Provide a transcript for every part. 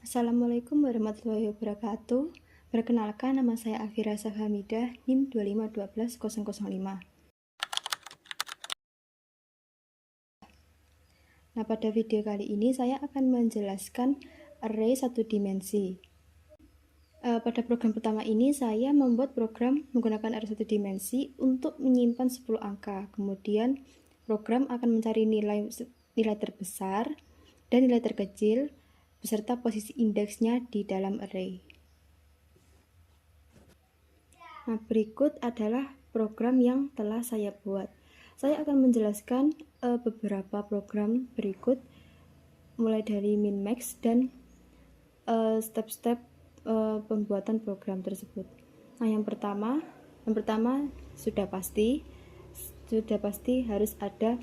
Assalamualaikum warahmatullahi wabarakatuh. Perkenalkan, nama saya Afira Safhamidah, NIM 2512005. Nah, pada video kali ini saya akan menjelaskan array satu dimensi. Pada program pertama ini saya membuat program menggunakan array satu dimensi untuk menyimpan 10 angka. Kemudian program akan mencari nilai terbesar dan nilai terkecil beserta posisi indeksnya di dalam array. Nah, berikut adalah program yang telah saya buat. Saya akan menjelaskan beberapa program berikut, mulai dari min max dan step-step pembuatan program tersebut. Nah, yang pertama sudah pasti harus ada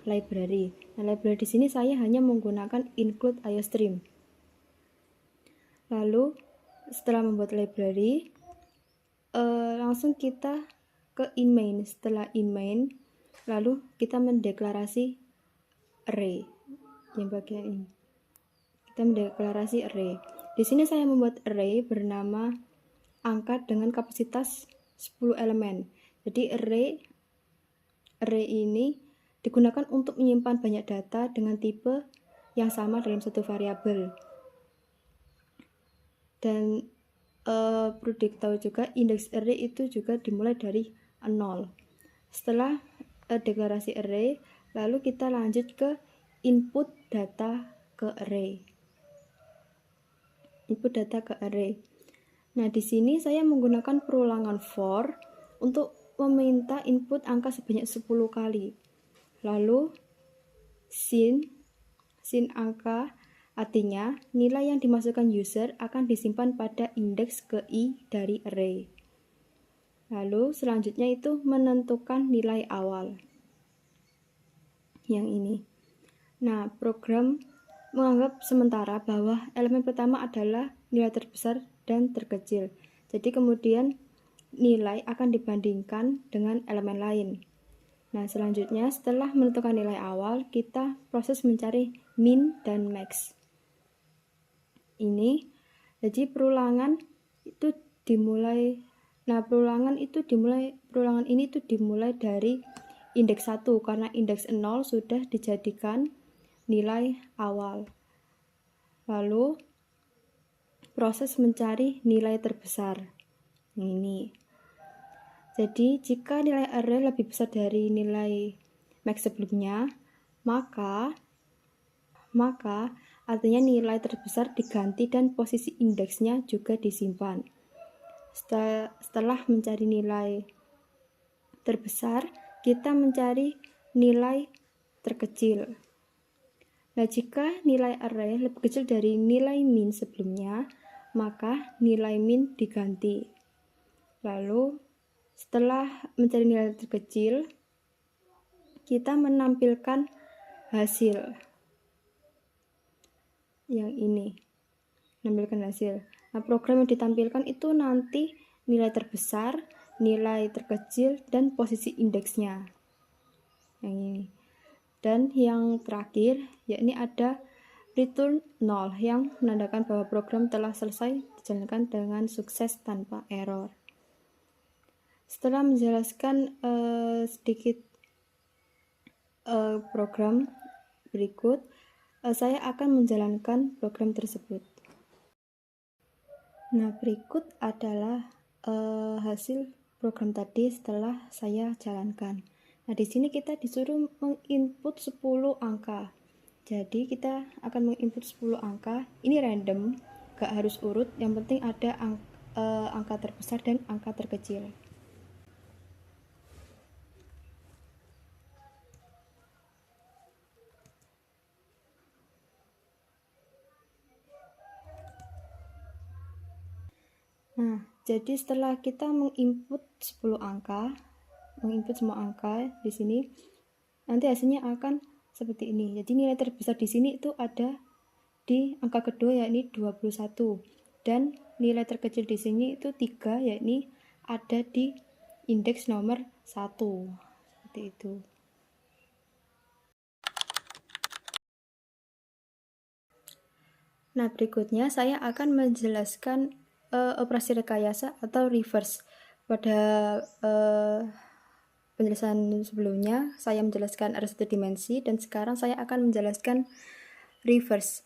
library. Nah, library di sini saya hanya menggunakan include IOStream. Lalu setelah membuat library, langsung kita ke in main. Setelah in main, lalu kita mendeklarasi array. Yang bagian ini kita mendeklarasi array. Di sini saya membuat array bernama angka dengan kapasitas 10 elemen. Jadi array ini digunakan untuk menyimpan banyak data dengan tipe yang sama dalam satu variabel. Dan perlu diketahui juga, indeks array itu juga dimulai dari 0. Setelah deklarasi array, lalu kita lanjut ke input data ke array. Nah, di sini saya menggunakan perulangan for untuk meminta input angka sebanyak 10 kali. Lalu sin angka, artinya nilai yang dimasukkan user akan disimpan pada indeks ke i dari array. Lalu selanjutnya itu menentukan nilai awal. Yang ini. Nah, program menganggap sementara bahwa elemen pertama adalah nilai terbesar dan terkecil. Jadi kemudian nilai akan dibandingkan dengan elemen lain. Nah, selanjutnya setelah menentukan nilai awal, kita proses mencari min dan max. Ini jadi perulangan ini dimulai dari indeks 1 karena indeks 0 sudah dijadikan nilai awal. Lalu proses mencari nilai terbesar. Ini. Jadi jika nilai array lebih besar dari nilai max sebelumnya, maka artinya nilai terbesar diganti dan posisi indeksnya juga disimpan. Setelah mencari nilai terbesar, kita mencari nilai terkecil. Nah, jika nilai array lebih kecil dari nilai min sebelumnya, maka nilai min diganti. Lalu setelah mencari nilai terkecil, kita menampilkan hasil. Yang ini, menampilkan hasil. Nah, program yang ditampilkan itu nanti nilai terbesar, nilai terkecil, dan posisi indeksnya. Yang ini. Dan yang terakhir, yakni ada return 0 yang menandakan bahwa program telah selesai dijalankan dengan sukses tanpa error. Setelah menjelaskan sedikit program berikut, saya akan menjalankan program tersebut. Nah, berikut adalah hasil program tadi setelah saya jalankan. Nah, di sini kita disuruh menginput 10 angka. Jadi kita akan menginput 10 angka. Ini random, gak harus urut, yang penting ada angka terbesar dan angka terkecil. Nah, jadi setelah kita menginput 10 angka, menginput semua angka di sini, nanti hasilnya akan seperti ini. Jadi nilai terbesar di sini itu ada di angka kedua, yakni 21, dan nilai terkecil di sini itu 3, yakni ada di indeks nomor 1. Seperti itu. Nah, berikutnya saya akan menjelaskan operasi rekayasa atau reverse. Pada penjelasan sebelumnya, saya menjelaskan array satu dimensi, dan sekarang saya akan menjelaskan reverse.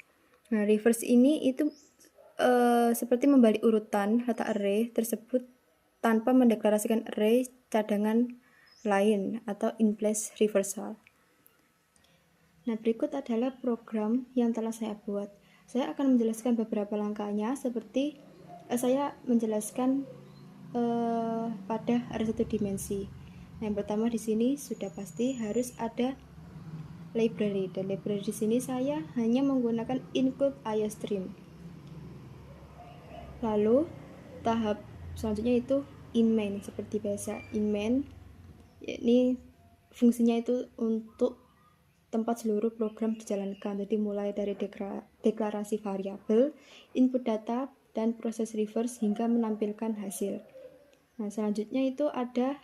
Nah, reverse ini itu seperti membalik urutan letak array tersebut tanpa mendeklarasikan array cadangan lain atau in place reversal. Nah, berikut adalah program yang telah saya buat. Saya akan menjelaskan beberapa langkahnya, seperti saya menjelaskan pada array satu dimensi. Nah, yang pertama di sini sudah pasti harus ada library, dan library di sini saya hanya menggunakan include IOStream. Lalu tahap selanjutnya itu in main. Seperti biasa, in main yakni fungsinya itu untuk tempat seluruh program dijalankan. Jadi mulai dari deklarasi variabel, input data, dan proses reverse hingga menampilkan hasil. Nah, selanjutnya itu ada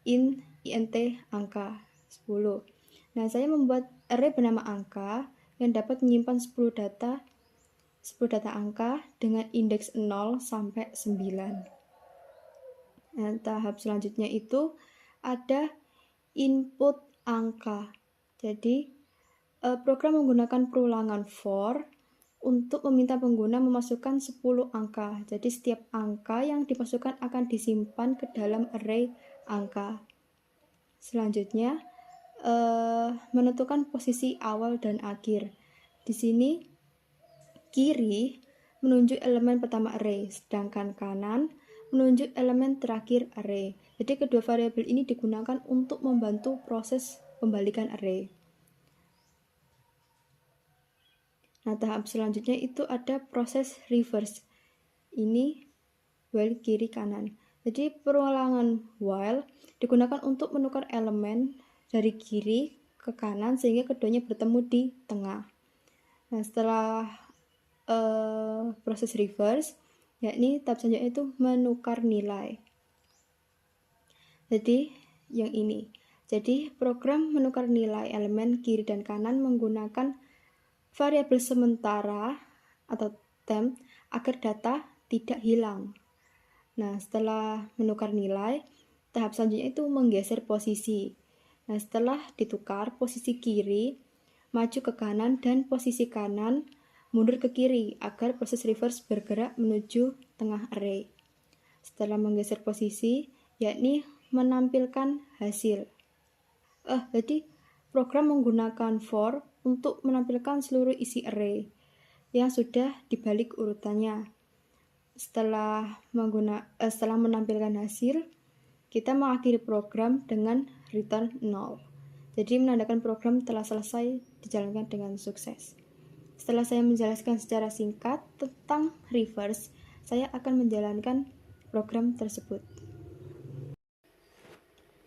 int angka 10. Nah, saya membuat array bernama angka yang dapat menyimpan 10 data angka dengan indeks 0 sampai 9. Nah, tahap selanjutnya itu ada input angka. Jadi program menggunakan perulangan for untuk meminta pengguna memasukkan 10 angka. Jadi setiap angka yang dimasukkan akan disimpan ke dalam array angka. Selanjutnya menentukan posisi awal dan akhir. Di sini kiri menunjuk elemen pertama array, sedangkan kanan menunjuk elemen terakhir array. Jadi kedua variabel ini digunakan untuk membantu proses pembalikan array. Nah, tahap selanjutnya itu ada proses reverse. Ini while kiri kanan. Jadi perulangan while digunakan untuk menukar elemen dari kiri ke kanan sehingga keduanya bertemu di tengah. Nah, setelah proses reverse, yakni tahap selanjutnya itu menukar nilai. Jadi yang ini. Jadi program menukar nilai elemen kiri dan kanan menggunakan variabel sementara atau temp agar data tidak hilang. Nah, setelah menukar nilai, tahap selanjutnya itu menggeser posisi. Nah, setelah ditukar, posisi kiri maju ke kanan dan posisi kanan mundur ke kiri agar proses reverse bergerak menuju tengah array. Setelah menggeser posisi, yakni menampilkan hasil. Jadi program menggunakan for untuk menampilkan seluruh isi array yang sudah dibalik urutannya. Setelah menampilkan hasil, kita mengakhiri program dengan return 0. Jadi menandakan program telah selesai dijalankan dengan sukses. Setelah saya menjelaskan secara singkat tentang reverse, saya akan menjalankan program tersebut.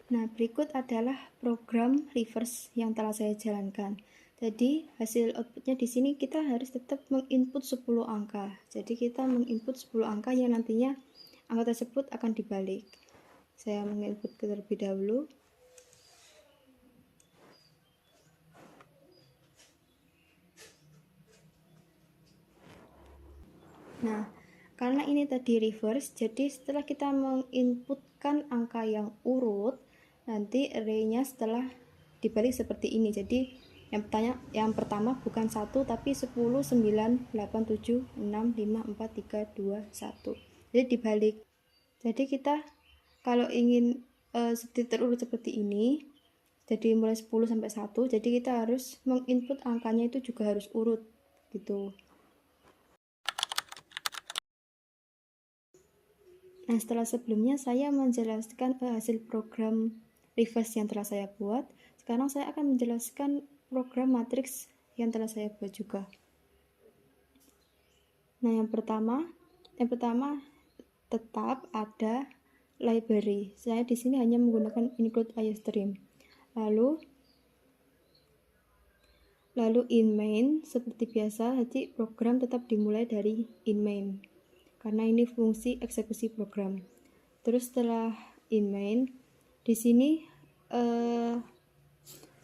Nah, berikut adalah program reverse yang telah saya jalankan. Jadi, hasil outputnya di sini kita harus tetap menginput 10 angka. Jadi, kita menginput 10 angka yang nantinya angka tersebut akan dibalik. Saya menginput terlebih dahulu. Nah, karena ini tadi reverse, jadi setelah kita menginputkan angka yang urut, nanti array-nya setelah dibalik seperti ini. Jadi yang pertama bukan 1 tapi 10, 9, 8, 7, 6, 5, 4, 3, 2, 1. Jadi dibalik. Jadi kita kalau ingin terurut seperti ini, jadi mulai 10 sampai 1, jadi kita harus menginput angkanya itu juga harus urut gitu. Nah, setelah sebelumnya saya menjelaskan hasil program reverse yang telah saya buat. Sekarang saya akan menjelaskan program matriks yang telah saya buat juga. Nah, yang pertama tetap ada library. Saya di sini hanya menggunakan include IOStream. Lalu in main seperti biasa, jadi program tetap dimulai dari in main karena ini fungsi eksekusi program. Terus setelah in main, di sini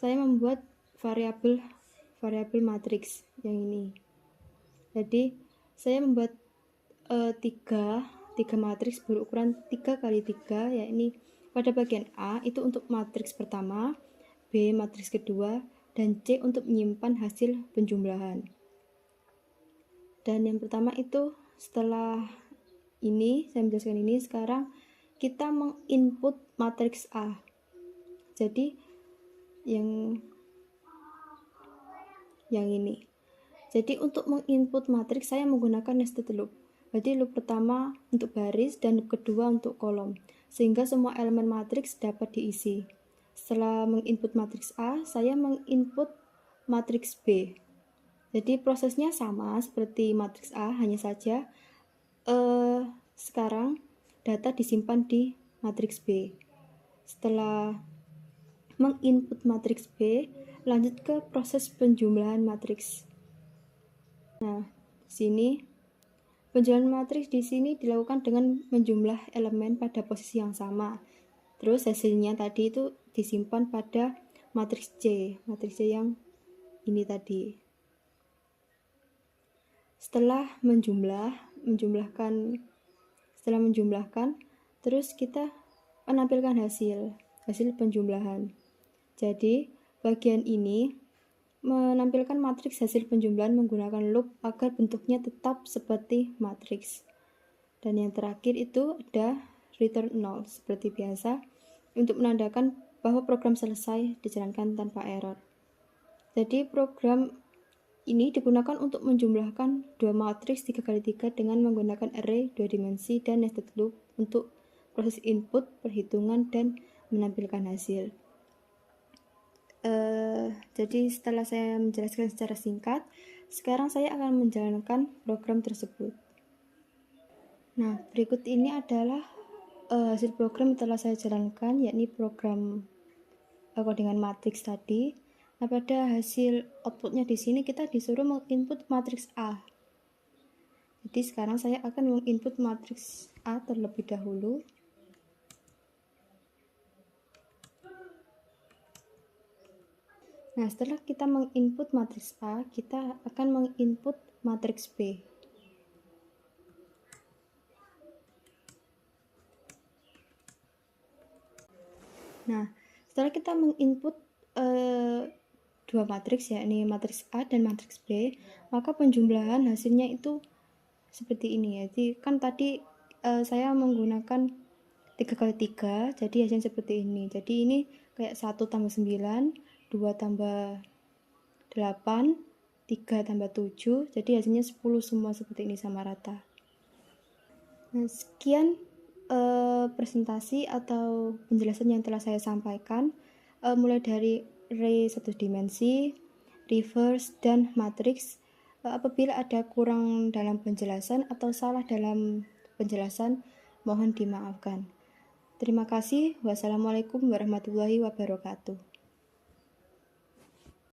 saya membuat variabel matriks yang ini. Jadi saya membuat tiga matriks berukuran 3x3, yakni pada bagian A itu untuk matriks pertama, B matriks kedua, dan C untuk menyimpan hasil penjumlahan. Dan yang pertama itu setelah ini, saya menjelaskan ini, sekarang kita menginput matriks A. Jadi yang ini. Jadi untuk menginput matriks saya menggunakan nested loop. Jadi loop pertama untuk baris dan loop kedua untuk kolom, sehingga semua elemen matriks dapat diisi. Setelah menginput matriks A, saya menginput matriks B. Jadi prosesnya sama seperti matriks A, hanya saja sekarang data disimpan di matriks B. Setelah menginput matriks B, lanjut ke proses penjumlahan matriks. Nah, sini penjumlahan matriks di sini dilakukan dengan menjumlah elemen pada posisi yang sama. Terus hasilnya tadi itu disimpan pada matriks C yang ini tadi. Setelah menjumlahkan, terus kita menampilkan hasil penjumlahan. Jadi bagian ini menampilkan matriks hasil penjumlahan menggunakan loop agar bentuknya tetap seperti matriks. Dan yang terakhir itu ada return 0 seperti biasa untuk menandakan bahwa program selesai dijalankan tanpa error. Jadi program ini digunakan untuk menjumlahkan dua matriks 3x3 dengan menggunakan array 2 dimensi dan nested loop untuk proses input, perhitungan, dan menampilkan hasil. Jadi setelah saya menjelaskan secara singkat, sekarang saya akan menjalankan program tersebut. Nah, berikut ini adalah hasil program yang telah saya jalankan, yakni program codingan matriks tadi. Nah, pada hasil outputnya di sini kita disuruh menginput matriks A. Jadi sekarang saya akan menginput matriks A terlebih dahulu. Nah, setelah kita menginput matriks A, kita akan menginput matriks B. Nah, setelah kita menginput dua matriks, yakni matriks A dan matriks B, maka penjumlahan hasilnya itu seperti ini. Jadi kan tadi saya menggunakan 3x3, jadi hasilnya seperti ini. Jadi ini kayak 1 tambah 9, 2 tambah 8, 3 tambah 7, jadi hasilnya 10 semua seperti ini, sama rata. Nah, sekian presentasi atau penjelasan yang telah saya sampaikan, mulai dari array 1 dimensi, reverse, dan matriks. Apabila ada kurang dalam penjelasan atau salah dalam penjelasan, mohon dimaafkan. Terima kasih. Wassalamualaikum warahmatullahi wabarakatuh.